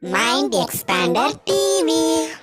Mind Expander TV.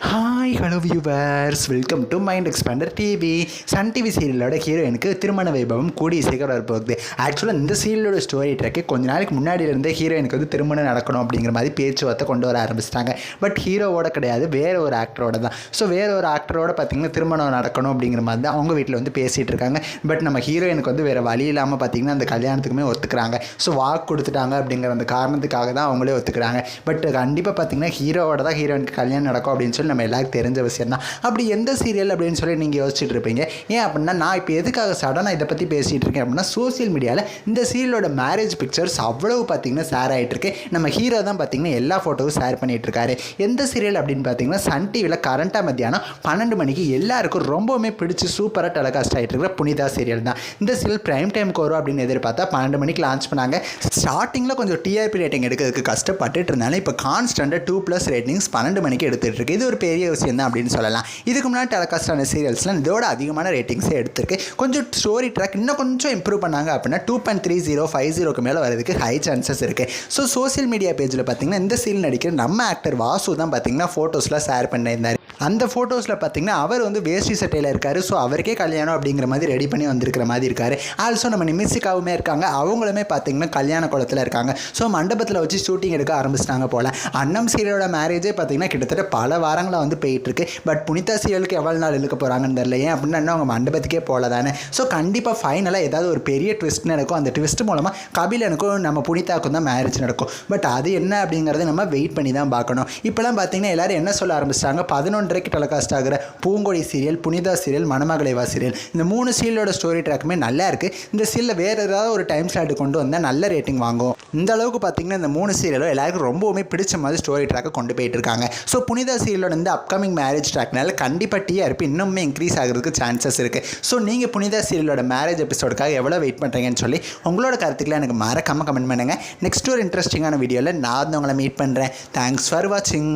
Hi hello viewers, welcome to Mind Expander TV. Sun TV சீரியலோட ஹீரோயினுக்கு திருமண வைபவம் கூடிய சீக்கிரம் வரப்போகுது. ஆக்சுவலாக இந்த சீரியலோட ஸ்டோரி ட்ராக்கு கொஞ்ச நாளைக்கு முன்னாடியிலேருந்தே ஹீரோயினுக்கு வந்து திருமணம் நடக்கணும் அப்படிங்கிற மாதிரி பேச்சுவார்த்தை கொண்டு வர ஆரம்பிச்சிட்டாங்க. பட் ஹீரோவோட கிடையாது, வேறு ஒரு ஆக்டரோட தான். ஸோ வேறு ஒரு ஆக்டரோட பார்த்திங்கன்னா திருமணம் நடக்கணும் அப்படிங்கிற மாதிரி தான் அவங்க வீட்டில் வந்து பேசிகிட்டு இருக்காங்க. பட் நம்ம ஹீரோயினுக்கு வந்து வேறு வழி இல்லாமல் பார்த்திங்கன்னா அந்த கல்யாணத்துக்குமே ஒத்துக்கிறாங்க. ஸோ வாக்கு கொடுத்துட்டாங்க அப்படிங்கிற அந்த காரணத்துக்காக தான் அவங்களே ஒத்துக்கிறாங்க. பட் கண்டிப்பாக பார்த்திங்கன்னா ஹீரோவோட தான் ஹீரோயினுக்கு கல்யாணம் நடக்கும் அப்படின்னு சொல்லி நம்ம எல்லாருக்கும் தெரிஞ்ச விஷயம் தான். அப்படி எந்த சீரியல் அப்படின்னு சொல்லி நீங்கள் யோசிச்சுட்டு இருப்பீங்க. ஏன் அப்படின்னா நான் இப்போ எதுக்காக சடனாக இதை பற்றி பேசிகிட்டு இருக்கேன் அப்படின்னா, சோசியல் மீடியாவில் இந்த சீரியலோட மேரேஜ் பிக்சர்ஸ் அவ்வளவு பார்த்திங்கன்னா ஷேர் ஆகிட்டு இருக்கு. நம்ம ஹீரோ தான் பார்த்திங்கன்னா எல்லா ஃபோட்டோவும் ஷேர் பண்ணிகிட்டு இருக்காரு. எந்த சீரியல் அப்படின்னு பார்த்தீங்கன்னா சன் டிவியில் கரண்ட்டாக மத்தியானம் 12 மணிக்கு எல்லாருக்கும் ரொம்பவுமே பிடிச்சி சூப்பராக டெலிகாஸ்ட் ஆகிட்டு இருக்கிற புனிதா சீரியல் தான். இந்த சீரியல் பிரைம் டைமுக்கு வரும் அப்படின்னு எதிர்பார்த்தா 12 மணிக்கு லான்ச் பண்ணாங்க. ஸ்டார்டிங்கில் கொஞ்சம் டிஆர்பி ரேட்டிங் எடுக்கிறதுக்கு கஷ்டப்பட்டுட்டு இருந்தாலும் இப்போ கான்ஸ்டன்ட்டாக 2+ ரேட்டிங்ஸ் 12 மணிக்கு எடுத்துகிட்டு இருக்கு. இது ஒரு பெரிய விஷயம் தான் அப்படின்னு சொல்லலாம். இதுக்கு முன்னாடி டெலிகாஸ்டான சீரியல்ஸ்லாம் இதோட அதிகமான ரேட்டிங்ஸே எடுத்திருக்கு. கொஞ்சம் ஸ்டோரி ட்ராக் இன்னும் கொஞ்சம் இம்ப்ரூவ் பண்ணாங்க அப்படின்னா 2.3050க்கு மேலே வரதுக்கு ஹை சான்சஸ் இருக்குது. ஸோ சோசியல் மீடியா பேஜில் பார்த்தீங்கன்னா இந்த சீரியல் நடிக்கிற நம்ம ஆக்டர் வாசு தான் பார்த்தீங்கன்னா ஃபோட்டோஸ்லாம் ஷேர் பண்ணியிருந்தார். அந்த ஃபோட்டோஸில் பார்த்தீங்கன்னா அவர் வந்து வேஷ்டி சட்டையில் இருக்கார். ஸோ அவருக்கே கல்யாணம் அப்படிங்கிற மாதிரி ரெடி பண்ணி வந்திருக்கிற மாதிரி இருக்கார். ஆல்சோ நம்ம நிமிஷிக்காவுமே இருக்காங்க. அவங்களுமே பார்த்தீங்கன்னா கல்யாண குளத்தில் இருக்காங்க. ஸோ மண்டபத்தில் வச்சு ஷூட்டிங் எடுக்க ஆரம்பிச்சிட்டாங்க போல். அன்னம் சீரியலோட மேரேஜே பார்த்தீங்கன்னா கிட்டத்தட்ட பல வாரங்களாக வந்து போயிட்டுருக்கு. பட் புனிதா சீரியலுக்கு எவ்வளோ நாள் இழுக்க போகிறாங்கன்னு தெரியல. ஏன் அப்படின்னா இன்னும் அவங்க மண்டபத்துக்கே போல தானே. ஸோ கண்டிப்பாக ஃபைனலாக ஏதாவது ஒரு பெரிய ட்விஸ்ட் நடக்கும். அந்த ட்விஸ்ட் மூலமாக கபிலனுக்கும் நம்ம புனிதாவுக்கும் தான் மேரேஜ் நடக்கும். பட் அது என்ன அப்படிங்கிறத நம்ம வெயிட் பண்ணி தான் பார்க்கணும். இப்போலாம் பார்த்தீங்கன்னா எல்லோரும் என்ன சொல்ல ஆரம்பிச்சிட்டாங்க, 11:30க்கு டெலிகாஸ்ட் ஆகிற பூங்கொடி சீரியல், புனிதா சீரியல், மணமகளைவா சீரியல், இந்த 3 சீரியலோட ஸ்டோரி ட்ராக்குமே நல்லா இருக்குது. இந்த சீரியலில் வேறு ஏதாவது ஒரு டைம் ஸ்லாட் கொண்டு வந்தால் நல்ல ரேட்டிங் வாங்கும். இந்த அளவுக்கு பார்த்தீங்கன்னா இந்த 3 சீரியலும் எல்லாருக்கும் ரொம்பவுமே பிடிச்ச மாதிரி ஸ்டோரி ட்ராக்கை கொண்டு போயிட்டு இருக்காங்க. ஸோ புனிதா சீரியலோட இந்த அப்கமிங் மேரேஜ் ட்ராக்னால கண்டிப்பாக டிஆர்பி இன்னுமே இன்க்ரீஸ் ஆகிறதுக்கு சான்சஸ் இருக்குது. ஸோ நீங்கள் புனிதா சீரியலோட மேரேஜ் எபிசோடுக்காக எவ்வளோ வெயிட் பண்ணுறீங்கன்னு சொல்லி உங்களோட கருத்துக்களை எனக்கு மறக்காமல் கமெண்ட் பண்ணுங்கள். நெக்ஸ்ட் ஒரு இன்ட்ரெஸ்டிங்கான வீடியோவில் நான் வந்து உங்களை மீட் பண்ணுறேன். தேங்க்ஸ் ஃபார் வாட்சிங்.